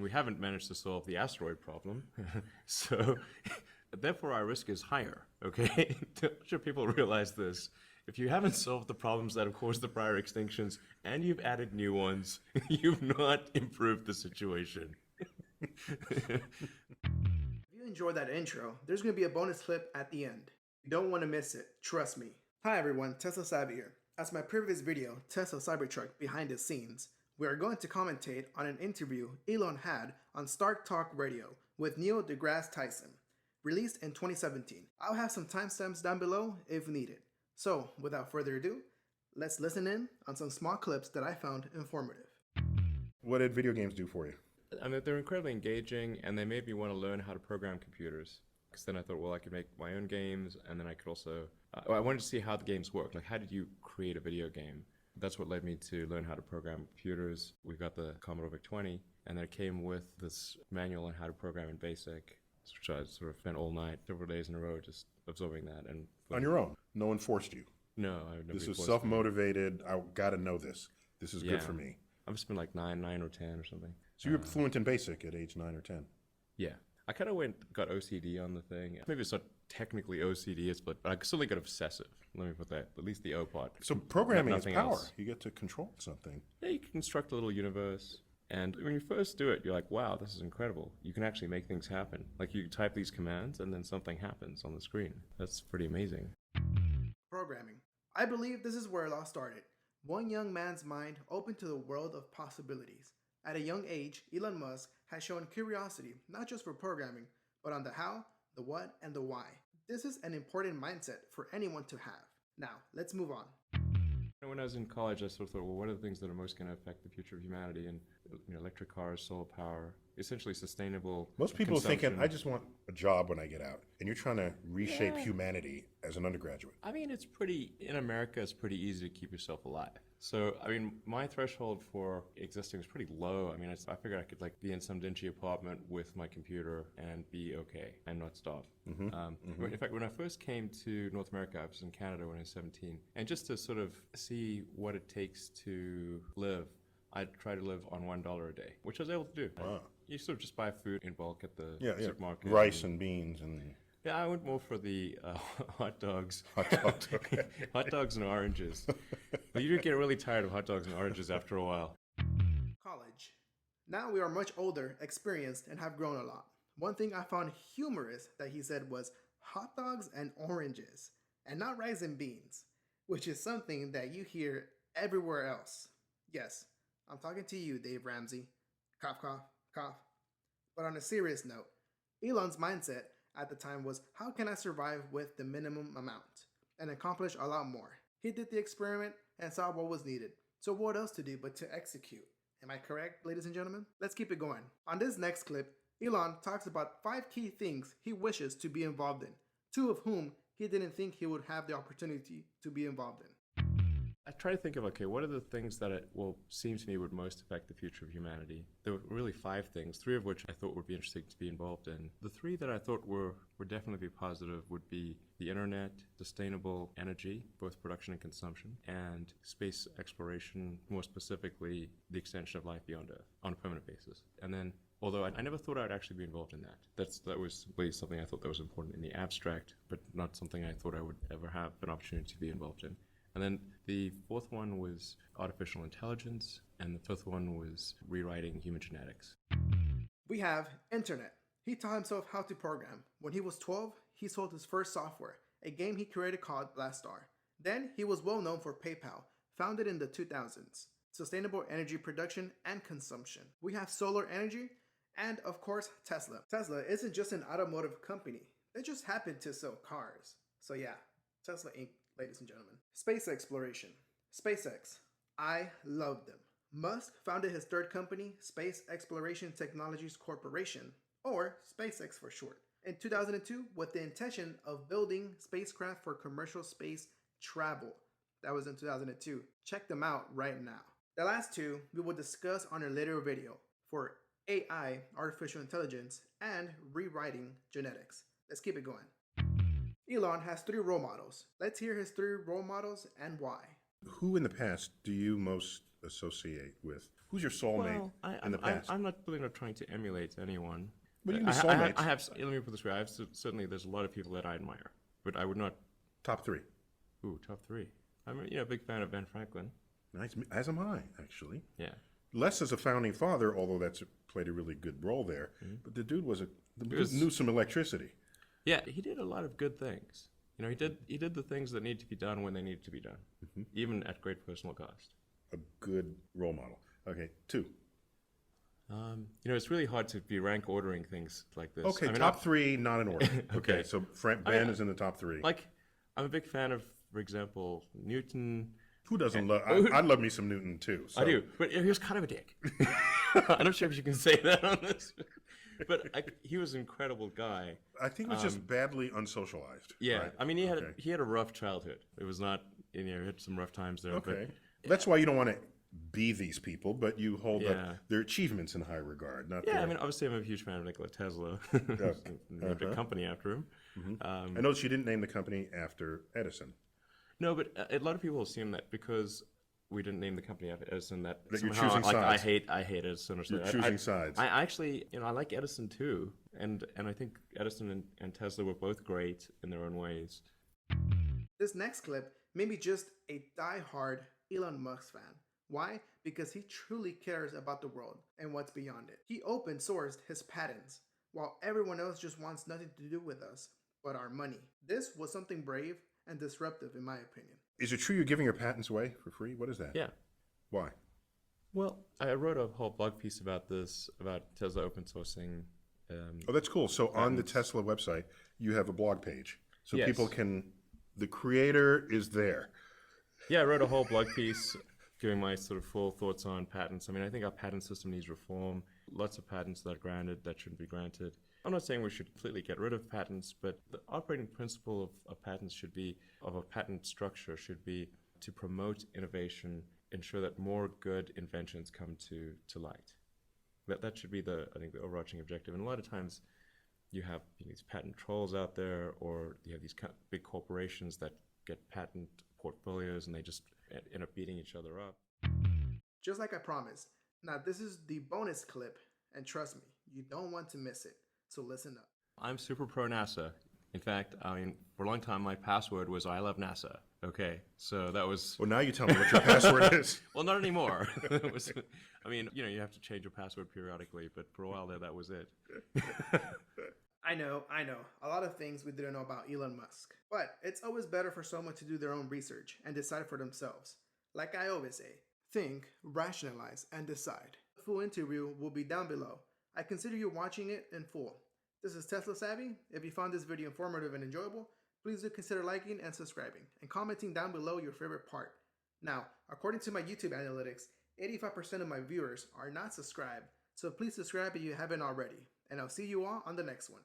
we haven't managed to solve the asteroid problem. So, therefore, our risk is higher, okay? I'm sure people realize this. If you haven't solved the problems that have caused the prior extinctions and you've added new ones, you've not improved the situation. If you enjoyed that intro, there's going to be a bonus clip at the end. You don't want to miss it, trust me. Hi everyone, Tesla Savvy here. As my previous video, Tesla Cybertruck Behind the Scenes, we are going to commentate on an interview Elon had on Stark Talk Radio with Neil deGrasse Tyson, released in 2017. I'll have some timestamps down below if needed. So, without further ado, let's listen in on some small clips that I found informative. What did video games do for you? I mean, they're incredibly engaging, and they made me want to learn how to program computers. Because then I thought, well, I could make my own games, and then I could also... I wanted to see how the games work. Like, how did you create a video game? That's what led me to learn how to program computers. We got the Commodore VIC-20, and then it came with this manual on how to program in BASIC, which I sort of spent all night, several days in a row, just absorbing that. And on your own? No one forced you? No. This was self-motivated. I got to know this. This is good for me. I've spent like 9 or 10 or something. So you were fluent in BASIC at age 9 or 10? Yeah. I kind of got OCD on the thing. Maybe it's not technically OCD, but I certainly got obsessive. Let me put that, at least the O part. So programming is power. Else. You get to control something. Yeah, you can construct a little universe. And when you first do it, you're like, wow, this is incredible. You can actually make things happen. Like you type these commands and then something happens on the screen. That's pretty amazing. Programming. I believe this is where it all started. One young man's mind open to the world of possibilities. At a young age, Elon Musk has shown curiosity, not just for programming, but on the how, the what, and the why. This is an important mindset for anyone to have. Now, let's move on. When I was in college, I sort of thought, well, what are the things that are most going to affect the future of humanity? And electric cars, solar power, essentially sustainable. Most people are thinking, I just want a job when I get out. And you're trying to reshape humanity as an undergraduate. I mean, in America, it's pretty easy to keep yourself alive. So, I mean, my threshold for existing was pretty low. I mean, I figured I could like be in some dingy apartment with my computer and be okay and not starve. In fact, when I first came to North America, I was in Canada when I was 17. And just to sort of see what it takes to live, I tried to live on $1 a day, which I was able to do. Wow. You sort of just buy food in bulk at the supermarket. Rice and beans and... Yeah, I went more for the hot dogs. Hot dogs, okay. Hot dogs and oranges. But you do get really tired of hot dogs and oranges after a while. College. Now we are much older, experienced, and have grown a lot. One thing I found humorous that he said was hot dogs and oranges, and not rice and beans, which is something that you hear everywhere else. Yes, I'm talking to you, Dave Ramsey. Cough, cough, cough. But on a serious note, Elon's mindset at the time was, how can I survive with the minimum amount and accomplish a lot more? He did the experiment and saw what was needed. So what else to do but to execute? Am I correct, ladies and gentlemen? Let's keep it going. On this next clip, Elon talks about 5 key things he wishes to be involved in, 2 of whom he didn't think he would have the opportunity to be involved in. I try to think of, okay, what are the things that seem to me would most affect the future of humanity? There were really 5 things, 3 of which I thought would be interesting to be involved in. The 3 that I thought would definitely be positive would be the internet, sustainable energy, both production and consumption, and space exploration, more specifically the extension of life beyond Earth on a permanent basis. And then, although I never thought I'd actually be involved in that. That was simply something I thought that was important in the abstract, but not something I thought I would ever have an opportunity to be involved in. And then the 4th one was artificial intelligence, and the 5th one was rewriting human genetics. We have internet. He taught himself how to program. When he was 12, he sold his first software, a game he created called Blastar. Then he was well known for PayPal, founded in the 2000s, sustainable energy production and consumption. We have solar energy, and of course, Tesla. Tesla isn't just an automotive company. They just happen to sell cars. So yeah, Tesla Inc., ladies and gentlemen. Space exploration. SpaceX. I love them. Musk founded his 3rd company, Space Exploration Technologies Corporation, or SpaceX for short, in 2002 with the intention of building spacecraft for commercial space travel. That was in 2002. Check them out right now. The last 2 we will discuss on a later video for AI, artificial intelligence, and rewriting genetics. Let's keep it going. Elon has 3 role models. Let's hear his 3 role models and why. Who in the past do you most associate with? Who's your soulmate Well, in the past? I'm not really not trying to emulate anyone. Well, you can be I soulmates. have, let me put it this way, certainly there's a lot of people that I admire, but I would not, Top three. top three. I'm a big fan of Ben Franklin. Nice. As am I, actually. Yeah. Less as a founding father, although that's played a really good role there. But the dude knew some electricity. Yeah, he did a lot of good things. He did the things that need to be done when they needed to be done, even at great personal cost. A good role model. Okay, two. It's really hard to be rank ordering things like this. Okay, top three, not in order. Okay. So Ben is in the top three. Like, I'm a big fan of, for example, Newton. Who doesn't love? I love me some Newton too. So. I do, but he was kind of a dick. I'm not sure if you can say that on this, but he was an incredible guy. I think he was just badly unsocialized. Yeah, right? I mean, he had a rough childhood. It was not, he had some rough times there. Okay, that's why you don't want to be these people, but you hold Yeah. up their achievements in high regard. Not Yeah, their, I mean, obviously, I'm a huge fan of Nikola Tesla. Named a company after him. I noticed you didn't name the company after Edison. No, but a lot of people assume that because we didn't name the company after Edison, that you're somehow, choosing like, sides. I hate Edison or You're something. choosing sides. I actually, I like Edison too, and I think Edison and Tesla were both great in their own ways. This next clip made me just a die-hard Elon Musk fan. Why? Because he truly cares about the world and what's beyond it. He open sourced his patents, while everyone else just wants nothing to do with us but our money. This was something brave and disruptive in my opinion. Is it true you're giving your patents away for free? What is that? Yeah. Why? Well, I wrote a whole blog piece about this, about Tesla open sourcing. Oh, that's cool. So on the Tesla website, you have a blog page. So Yes. people can, the creator is there. Yeah, I wrote a whole blog piece giving my sort of full thoughts on patents. I mean, I think our patent system needs reform. Lots of patents that are granted that shouldn't be granted. I'm not saying we should completely get rid of patents, but the operating principle of patents should be, of a patent structure, should be to promote innovation, ensure that more good inventions come to light. That should be I think the overarching objective. And a lot of times you have these patent trolls out there, or you have these big corporations that get patent portfolios and they just end up beating each other up. Just like I promised. Now this is the bonus clip, and trust me, you don't want to miss it. So listen up. I'm super pro NASA. In fact, I mean, for a long time, my password was I love NASA. Okay, so that was... Well, now you tell me what your password is. Well, not anymore. It was, I mean, you have to change your password periodically, but for a while there, that was it. I know. A lot of things we didn't know about Elon Musk. But it's always better for someone to do their own research and decide for themselves. Like I always say, think, rationalize, and decide. The full interview will be down below. I consider you watching it in full. This is Tesla Savvy. If you found this video informative and enjoyable, please do consider liking and subscribing, and commenting down below your favorite part. Now, according to my YouTube analytics, 85% of my viewers are not subscribed, so please subscribe if you haven't already, and I'll see you all on the next one.